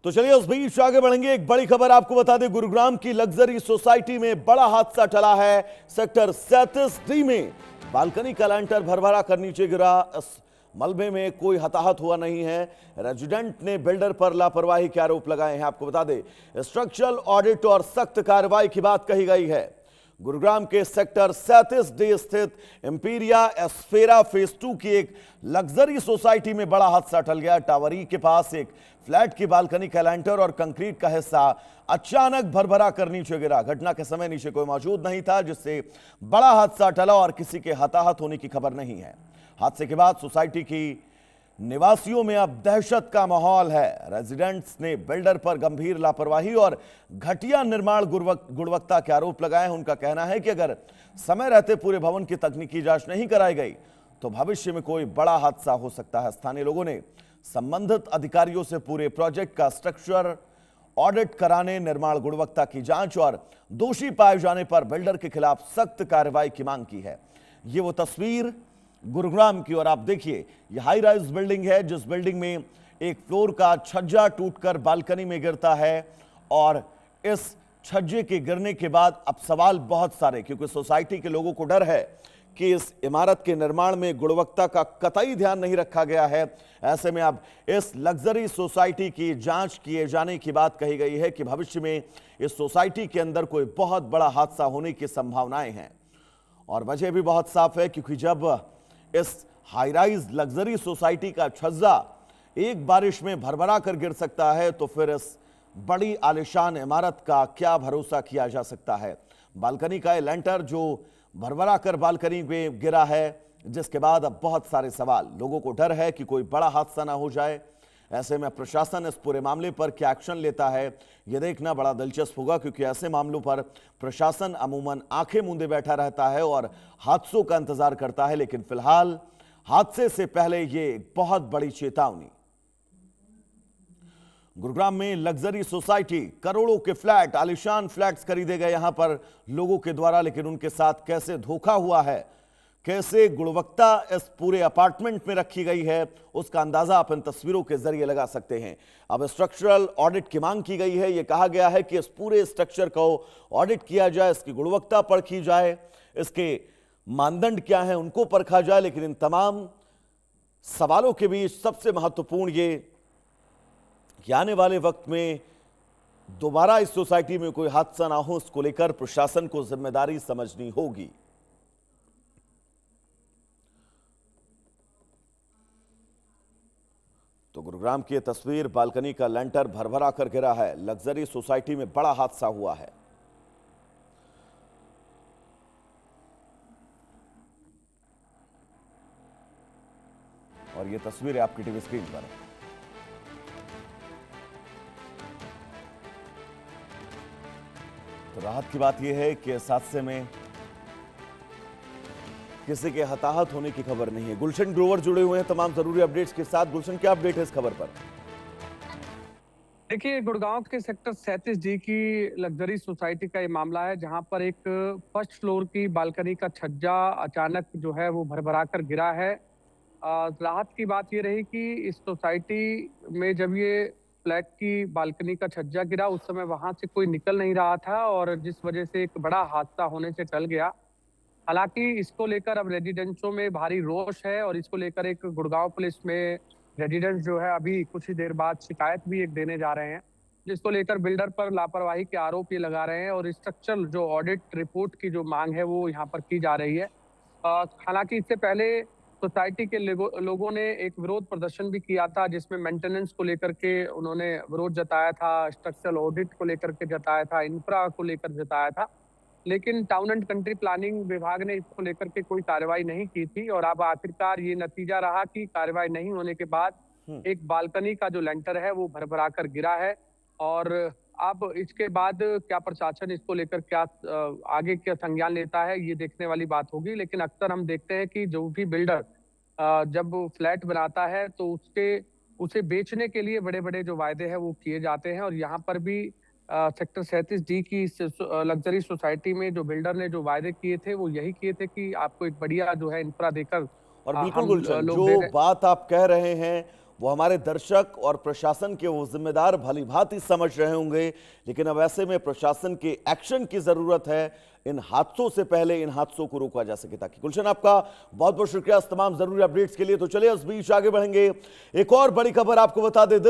तो चलिए उस बीच आगे बढ़ेंगे। एक बड़ी खबर आपको बता दें, गुरुग्राम की लग्जरी सोसाइटी में बड़ा हादसा टला है। सेक्टर 37D में बालकनी का लैंटर भरभरा कर नीचे गिरा। इस मलबे में कोई हताहत हुआ नहीं है। रेजिडेंट ने बिल्डर पर लापरवाही के आरोप लगाए हैं। आपको बता दें, स्ट्रक्चरल ऑडिट और सख्त कार्रवाई की बात कही गई है। गुरुग्राम के सेक्टर 37D स्थित एम्पीरिया एस्फेरा फेज 2 की एक लग्जरी सोसाइटी में बड़ा हादसा टल गया। टावरी के पास एक फ्लैट की बालकनी का लैंटर और कंक्रीट का हिस्सा अचानक भरभरा कर नीचे गिरा। घटना के समय नीचे कोई मौजूद नहीं था, जिससे बड़ा हादसा टला और किसी के हताहत होने की खबर नहीं है। हादसे के बाद सोसाइटी की निवासियों में अब दहशत का माहौल है। रेजिडेंट्स ने बिल्डर पर गंभीर लापरवाही और घटिया निर्माण गुणवत्ता के आरोप लगाए हैं। उनका कहना है कि अगर समय रहते पूरे भवन की तकनीकी जांच नहीं कराई गई तो भविष्य में कोई बड़ा हादसा हो सकता है। स्थानीय लोगों ने संबंधित अधिकारियों से पूरे प्रोजेक्ट का स्ट्रक्चर ऑडिट कराने, निर्माण गुणवत्ता की जांच और दोषी पाए जाने पर बिल्डर के खिलाफ सख्त कार्रवाई की मांग की है। ये वो तस्वीर गुरुग्राम की, और आप देखिए ये हाई राइज बिल्डिंग है, जिस बिल्डिंग में एक फ्लोर का छज्जा टूटकर बालकनी में गिरता है। और इस छज्जे के गिरने के बाद अब सवाल बहुत सारे, क्योंकि सोसाइटी के लोगों को डर है कि इस इमारत के निर्माण में गुणवत्ता का कतई ध्यान नहीं रखा गया है। ऐसे में अब इस लग्जरी सोसाइटी की जांच किए जाने की बात कही गई है कि भविष्य में इस सोसाइटी के अंदर कोई बहुत बड़ा हादसा होने की संभावनाएं हैं। और वजह भी बहुत साफ है, क्योंकि जब इस हाई राइज लग्जरी सोसाइटी का छज्जा एक बारिश में भरभरा कर गिर सकता है, तो फिर इस बड़ी आलीशान इमारत का क्या भरोसा किया जा सकता है। बालकनी का ये लेंटर जो भरभरा कर बालकनी में गिरा है, जिसके बाद अब बहुत सारे सवाल, लोगों को डर है कि कोई बड़ा हादसा ना हो जाए। ऐसे में प्रशासन इस पूरे मामले पर क्या एक्शन लेता है, यह देखना बड़ा दिलचस्प होगा, क्योंकि ऐसे मामलों पर प्रशासन अमूमन आंखें मूंदे बैठा रहता है और हादसों का इंतजार करता है। लेकिन फिलहाल हादसे से पहले ये बहुत बड़ी चेतावनी। गुरुग्राम में लग्जरी सोसाइटी, करोड़ों के फ्लैट, आलीशान फ्लैट्स खरीदे गए यहां पर लोगों के द्वारा, लेकिन उनके साथ कैसे धोखा हुआ है, कैसे गुणवत्ता इस पूरे अपार्टमेंट में रखी गई है, उसका अंदाजा आप इन तस्वीरों के जरिए लगा सकते हैं। अब स्ट्रक्चरल ऑडिट की मांग की गई है। यह कहा गया है कि इस पूरे स्ट्रक्चर को ऑडिट किया जाए, इसकी गुणवत्ता परखी जाए, इसके मानदंड क्या हैं उनको परखा जाए। लेकिन इन तमाम सवालों के बीच सबसे महत्वपूर्ण ये कि आने वाले वक्त में दोबारा इस सोसाइटी में कोई हादसा ना हो, इसको लेकर प्रशासन को जिम्मेदारी समझनी होगी। तो गुरुग्राम की यह तस्वीर, बालकनी का लेंटर भरभरा कर गिरा है। लग्जरी सोसाइटी में बड़ा हादसा हुआ है। और यह तस्वीर है आपकी टीवी स्क्रीन पर। तो राहत की बात यह है कि इस हादसे में किसी के हताहत होने की खबर नहीं है। गुलशन ग्रोवर जुड़े हुए हैं तमाम जरूरी अपडेट्स के साथ। गुलशन, क्या अपडेट है इस खबर पर? देखिए, गुड़गांव के सेक्टर 37D की लग्जरी सोसाइटी का ये मामला है, जहां पर एक फर्स्ट फ्लोर की बालकनी का छज्जा अचानक जो है वो भरभरा कर गिरा है। राहत की बात ये रही कि इस सोसाइटी में जब ये फ्लैट की बालकनी का छज्जा गिरा, उस समय वहां से कोई निकल नहीं रहा था, और जिस वजह से एक बड़ा हादसा होने से टल गया। हालांकि इसको लेकर अब रेजिडेंट्सों में भारी रोष है, और इसको लेकर एक गुड़गांव पुलिस में रेजिडेंट्स जो है अभी कुछ ही देर बाद शिकायत भी एक देने जा रहे हैं, जिसको लेकर बिल्डर पर लापरवाही के आरोप ये लगा रहे हैं, और स्ट्रक्चरल जो ऑडिट रिपोर्ट की जो मांग है वो यहाँ पर की जा रही है। हालांकि इससे पहले सोसाइटी के लोगों ने एक विरोध प्रदर्शन भी किया था, जिसमें मेंटेनेंस को लेकर के उन्होंने विरोध जताया था, स्ट्रक्चरल ऑडिट को लेकर के जताया था, इंफ्रा को लेकर जताया था। लेकिन टाउन एंड कंट्री प्लानिंग विभाग ने इसको लेकर के कोई कार्रवाई नहीं की थी, और अब आखिरकार ये नतीजा रहा कि कार्रवाई नहीं होने के बाद एक बालकनी का जो लेंटर है वो भरभरा कर गिरा है। और अब इसके बाद क्या प्रशासन इसको लेकर क्या आगे क्या संज्ञान लेता है, ये देखने वाली बात होगी। लेकिन अक्सर हम देखते हैं कि जो भी बिल्डर जब फ्लैट बनाता है तो उसे बेचने के लिए बड़े बड़े जो वायदे हैं वो किए जाते हैं, और यहाँ पर भी सेक्टर 37D की लग्जरी सोसाइटी में जो बिल्डर ने जो वायदे किए थे वो यही किए थे कि आपको एक बढ़िया जो है इंफ्रा देकर और बिल्कुल गुलशन, जो बात आप कह रहे हैं वो हमारे दर्शक और प्रशासन के वो जिम्मेदार भली भांति समझ रहे होंगे, लेकिन अब ऐसे में प्रशासन के एक्शन की जरूरत है। इन हादसों से पहले इन हादसों को रोका जा सके। ताकि गुलशन, आपका बहुत बहुत शुक्रिया इस तमाम जरूरी अपडेट्स के लिए। तो चलिए इस बीच आगे बढ़ेंगे, एक और बड़ी खबर आपको बता दें।